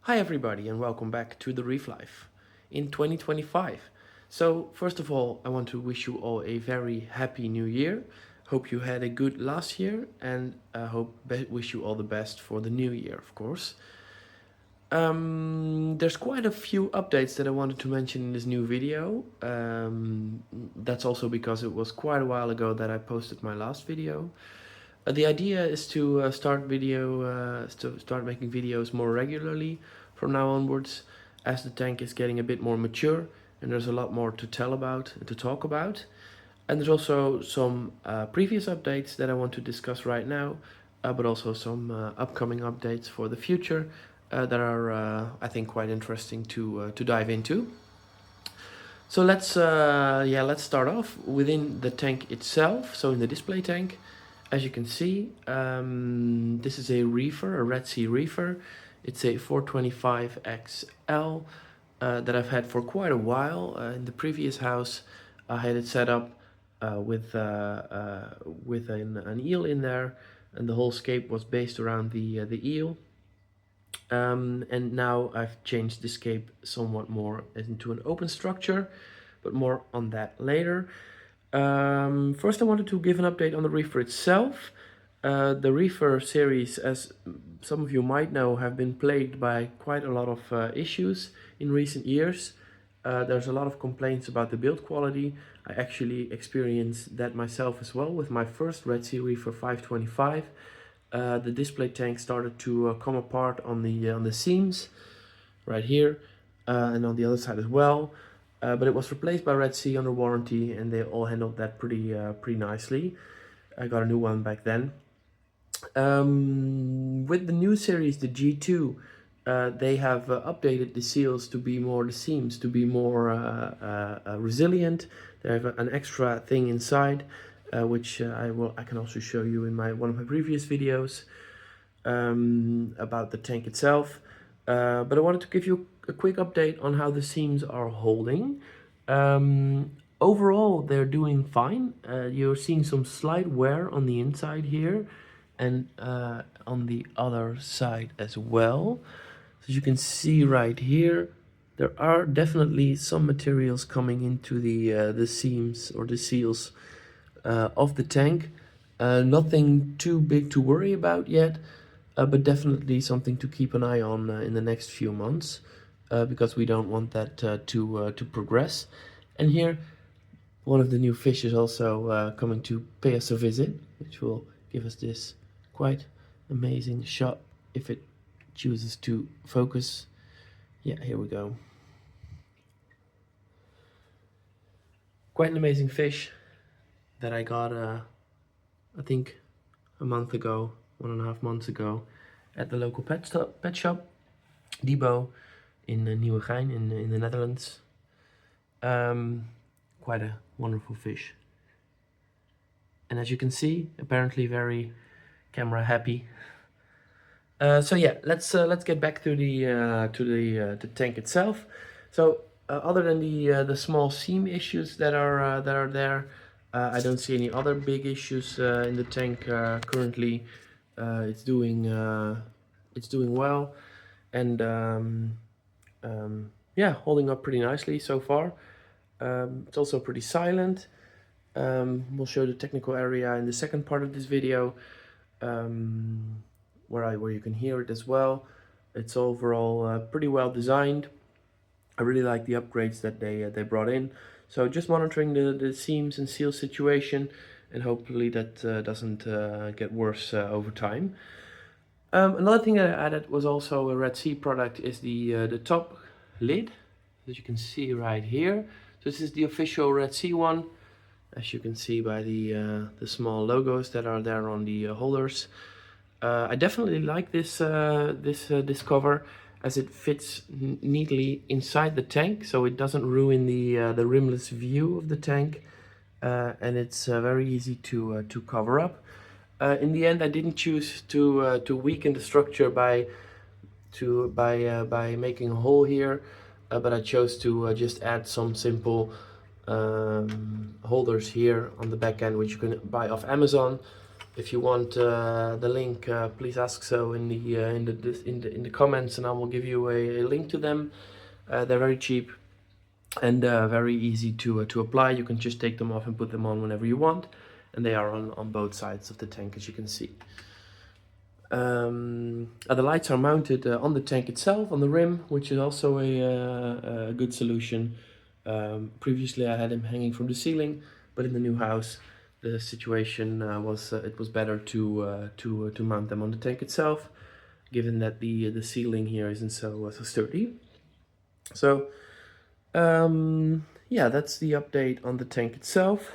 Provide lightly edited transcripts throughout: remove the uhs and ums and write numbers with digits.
Hi everybody and welcome back to the Reef Life in 2025. So first of all, I want to wish you all a very happy new year. Hope you had a good last year and wish you all the best for the new year, of course. There's quite a few updates that I wanted to mention in this new video. That's also because it was quite a while ago that I posted my last video. The idea is to start making videos more regularly from now onwards, as the tank is getting a bit more mature and there's a lot more to tell about and to talk about. And there's also some previous updates that I want to discuss right now, but also some upcoming updates for the future that are, I think, quite interesting to dive into. So let's start off within the tank itself. So in the display tank, as you can see, this is a reefer, a Red Sea REEFER. It's a 425 XL that I've had for quite a while. In the previous house, I had it set up with an eel in there, and the whole scape was based around the eel. And now I've changed the scape somewhat more into an open structure, but more on that later. First I wanted to give an update on the reefer itself. The reefer series, as some of you might know, have been plagued by quite a lot of issues in recent years. There's a lot of complaints about the build quality. I actually experienced that myself as well with my first Red Sea REEFER 525. The display tank started to come apart on the seams right here and on the other side as well. But it was replaced by Red Sea under warranty, and they all handled that pretty nicely. I got a new one back then. With the new series, the G2, they have updated the seals to be more, the seams to be more resilient. They have an extra thing inside, which I can also show you in one of my previous videos about the tank itself. But I wanted to give you a quick update on how the seams are holding. Overall, they're doing fine. You're seeing some slight wear on the inside here and on the other side as well. So you can see right here, there are definitely some materials coming into the seams or the seals of the tank. Nothing too big to worry about yet, but definitely something to keep an eye on in the next few months, because we don't want that to progress. And here, one of the new fish is also coming to pay us a visit, which will give us this quite amazing shot if it chooses to focus. Yeah, here we go. Quite an amazing fish that I got, I think, a month ago, 1.5 months ago, at the local pet shop, Debo, in Nieuwegein in the Netherlands. Quite a wonderful fish. And as you can see, apparently very camera happy. So yeah, let's get back to the tank itself. So other than the small seam issues that are there, I don't see any other big issues in the tank currently. It's doing well, and yeah, holding up pretty nicely so far. It's also pretty silent. We'll show the technical area in the second part of this video, where you can hear it as well. It's overall pretty well designed. I really like the upgrades that they brought in. So just monitoring the seams and seal situation, and hopefully that doesn't get worse over time. Another thing that I added was also a Red Sea product, is the top lid, as you can see right here. So this is the official Red Sea one, as you can see by the small logos that are there on the holders. I definitely like this cover, as it fits neatly inside the tank, so it doesn't ruin the rimless view of the tank, and it's very easy to cover up. In the end, I didn't choose to weaken the structure by making a hole here, but I chose to just add some simple holders here on the back end, which you can buy off Amazon. If you want the link, please ask so in the comments, and I will give you a link to them. They're very cheap and very easy to apply. You can just take them off and put them on whenever you want, and they are on both sides of the tank, as you can see. The lights are mounted on the tank itself, on the rim, which is also a good solution. Previously I had them hanging from the ceiling, but in the new house the situation was it was better to mount them on the tank itself, given that the ceiling here isn't so sturdy. So yeah, that's the update on the tank itself.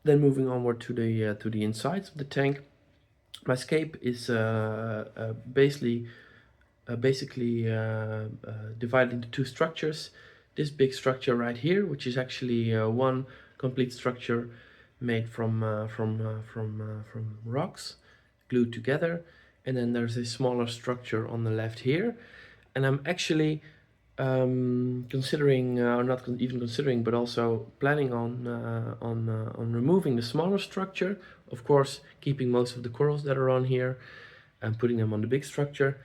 Then moving onward to the insides of the tank. My scape is basically divided into two structures. This big structure right here, which is actually one complete structure made from rocks glued together, and then there's a smaller structure on the left here. And I'm actually considering, or not even considering, but also planning on removing the smaller structure. Of course, keeping most of the corals that are on here and putting them on the big structure.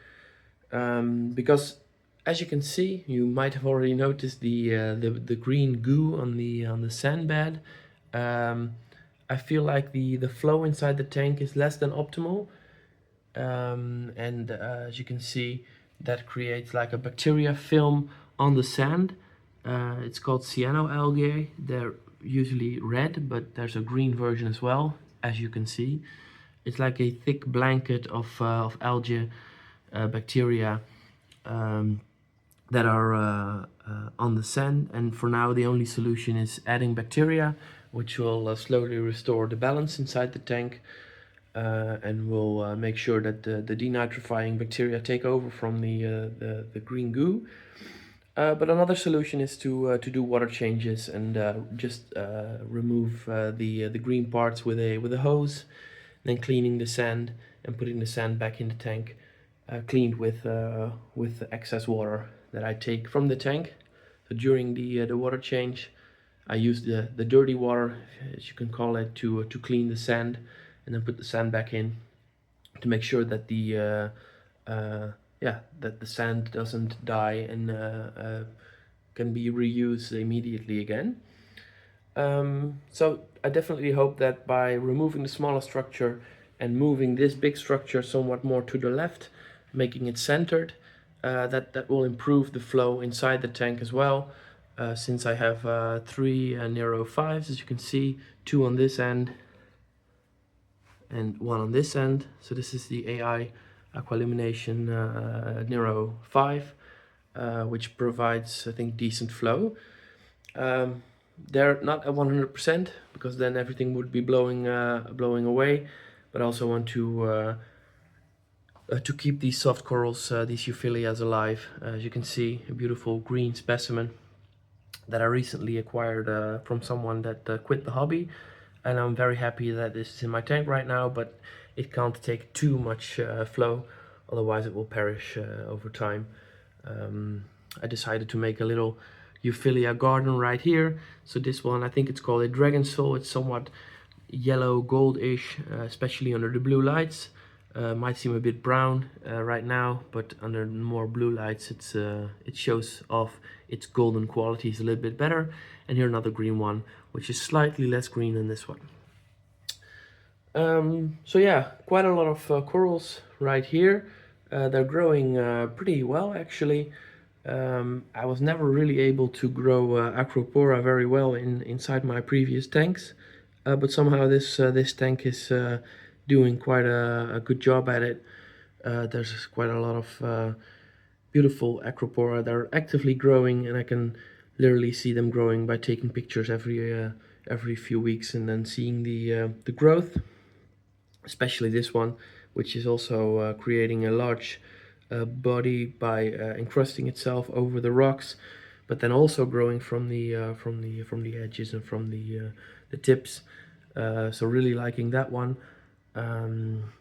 Because as you can see, you might have already noticed the green goo on the sand bed. I feel like the flow inside the tank is less than optimal, and as you can see, that creates like a bacteria film on the sand. It's called cyanoalgae. They're usually red, but there's a green version as well, as you can see. It's like a thick blanket of algae bacteria that are on the sand, and for now the only solution is adding bacteria, which will slowly restore the balance inside the tank, and will make sure that the denitrifying bacteria take over from the green goo. But another solution is to do water changes and just remove the green parts with a hose, then cleaning the sand and putting the sand back in the tank, cleaned with the excess water that I take from the tank. So during the water change, I use the dirty water, as you can call it, to clean the sand, and then put the sand back in to make sure that the sand doesn't die and can be reused immediately again. So I definitely hope that by removing the smaller structure and moving this big structure somewhat more to the left, making it centered, that will improve the flow inside the tank as well. Since I have 3 Nero 5s, as you can see, 2 on this end and 1 on this end. So this is the AI Aqualumination Nero 5, which provides, I think, decent flow. They're not at 100% because then everything would be blowing away, but I also want to keep these soft corals, these euphyllias, alive. As you can see, a beautiful green specimen that I recently acquired from someone that quit the hobby, and I'm very happy that this is in my tank right now, but it can't take too much flow, otherwise it will perish over time. I decided to make a little euphyllia garden right here. So this one, I think it's called a dragon soul. It's somewhat yellow goldish, especially under the blue lights. Might seem a bit brown right now, but under more blue lights it shows off its golden qualities a little bit better. And here another green one, which is slightly less green than this one. So yeah, quite a lot of corals right here. They're growing pretty well, actually. I was never really able to grow Acropora very well inside my previous tanks, but somehow this tank is doing quite a good job at it. There's quite a lot of beautiful Acropora that are actively growing, and I can literally see them growing by taking pictures every few weeks and then seeing the growth. Especially this one, which is also creating a large body by encrusting itself over the rocks, but then also growing from the edges and from the tips. So really liking that one.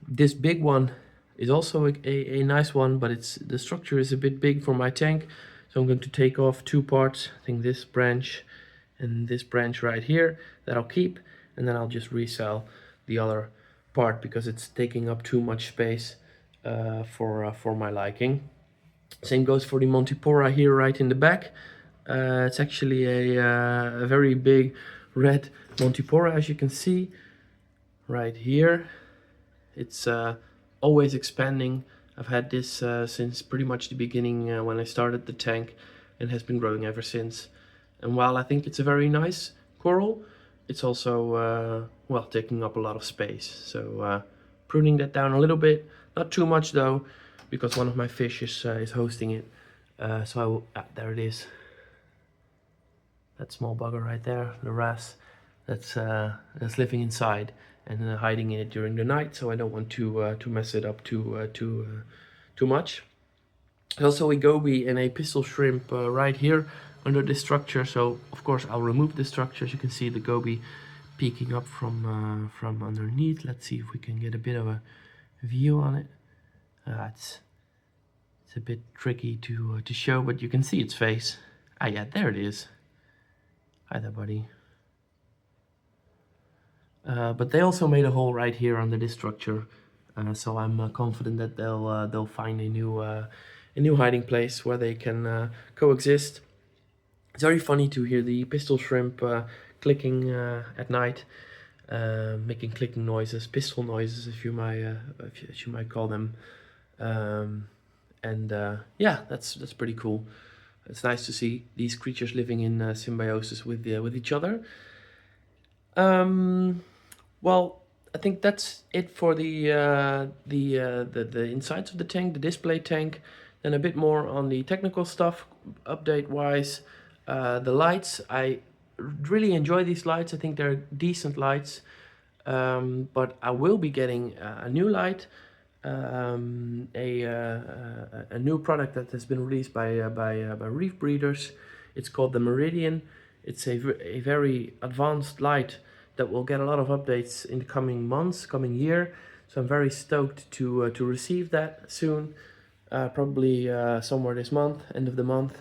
This big one is also a nice one, but the structure is a bit big for my tank, so I'm going to take off 2 parts. I think this branch and this branch right here that I'll keep, and then I'll just resell the other part because it's taking up too much space for my liking. Same goes for the Montipora here right in the back. It's actually a very big red Montipora, as you can see right here. It's always expanding. I've had this since pretty much the beginning when I started the tank, and has been growing ever since. And while I think it's a very nice coral, it's also well, taking up a lot of space. So pruning that down a little bit, not too much though, because one of my fish is hosting it. So I will, there it is. That small bugger right there, the wrasse, that's living inside and hiding in it during the night. So I don't want to mess it up too much. There's also a goby and a pistol shrimp right here under this structure. So of course I'll remove the structure. As you can see, the goby peeking up from underneath. Let's see if we can get a bit of a view on it. It's a bit tricky to show, but you can see its face. Ah, yeah, there it is. Hi there, buddy. But they also made a hole right here under this structure, so I'm confident that they'll find a new hiding place where they can coexist. It's very funny to hear the pistol shrimp clicking at night, making clicking noises, pistol noises, if you might call them. Yeah, that's pretty cool. It's nice to see these creatures living in symbiosis with each other. Well, I think that's it for the insides of the tank, the display tank. Then a bit more on the technical stuff, update-wise. The lights, I really enjoy these lights. I think they're decent lights, but I will be getting a new light, a new product that has been released by ReefBreeders. It's called the Radion. It's a very advanced light that will get a lot of updates in the coming months, coming year. So I'm very stoked to receive that soon, probably somewhere this month, end of the month,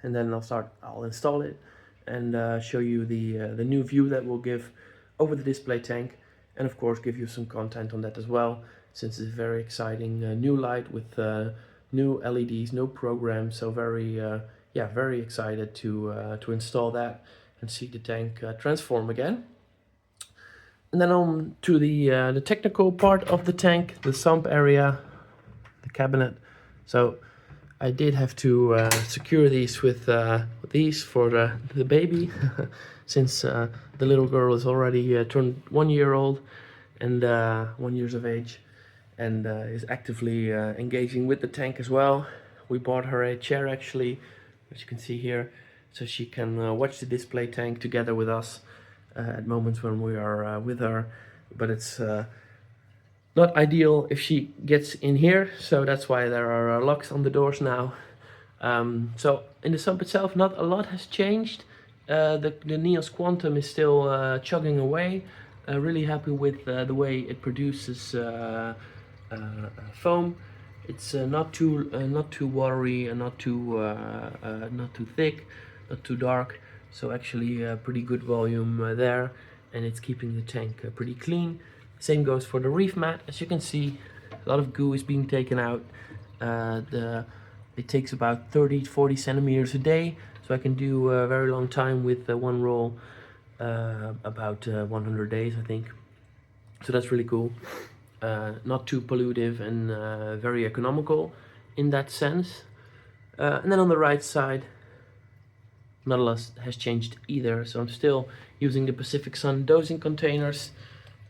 and then I'll install it and show you the new view that will give over the display tank, and of course give you some content on that as well, since it's a very exciting new light with new LEDs, no programs. So very excited to install that and see the tank transform again. And then on to the technical part of the tank, the sump area, the cabinet. So I did have to secure these with these for the baby, since the little girl is already turned 1 year old and 1 year of age, and is actively engaging with the tank as well. We bought her a chair actually, as you can see here, so she can watch the display tank together with us at moments when we are with her. But it's not ideal if she gets in here, so that's why there are locks on the doors now. So in the sump itself, not a lot has changed. The Nyos Quantum is still chugging away. Really happy with the way it produces foam. It's not too watery and not too thick, not too dark. So actually pretty good volume there, and it's keeping the tank pretty clean. Same goes for the ReefMat. As you can see, a lot of goo is being taken out. It takes about 30-40 centimeters a day, so I can do a very long time with one roll, about 100 days I think. So that's really cool. Not too pollutive and very economical in that sense. And then on the right side, not a lot has changed either, so I'm still using the Pacific Sun dosing containers.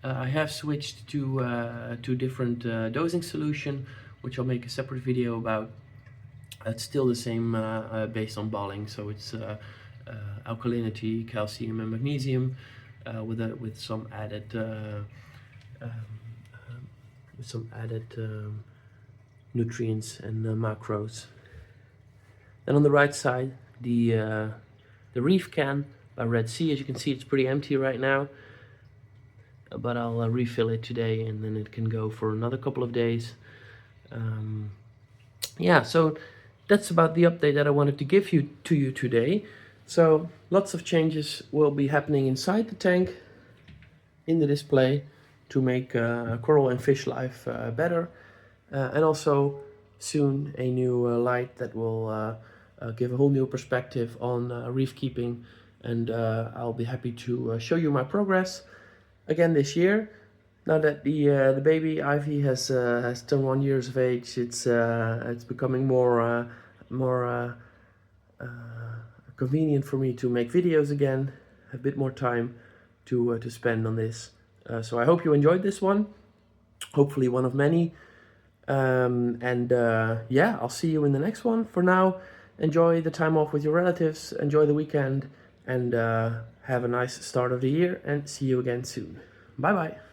I have switched to different dosing solution, which I'll make a separate video about. It's still the same based on balling, so it's alkalinity, calcium and magnesium, with some added nutrients and macros. Then on the right side, the reef can by Red Sea. As you can see, it's pretty empty right now, but I'll refill it today, and then it can go for another couple of days. Yeah, so that's about the update that I wanted to give to you today. So lots of changes will be happening inside the tank. in the display to make coral and fish life better. And also soon a new light that will give a whole new perspective on reef keeping, and I'll be happy to show you my progress again this year. Now that the baby Ivy has turned 1 year of age, it's becoming more convenient for me to make videos again, a bit more time to spend on this. So I hope you enjoyed this one, hopefully one of many. Yeah, I'll see you in the next one. For now, enjoy the time off with your relatives, enjoy the weekend, and have a nice start of the year, and see you again soon. Bye bye.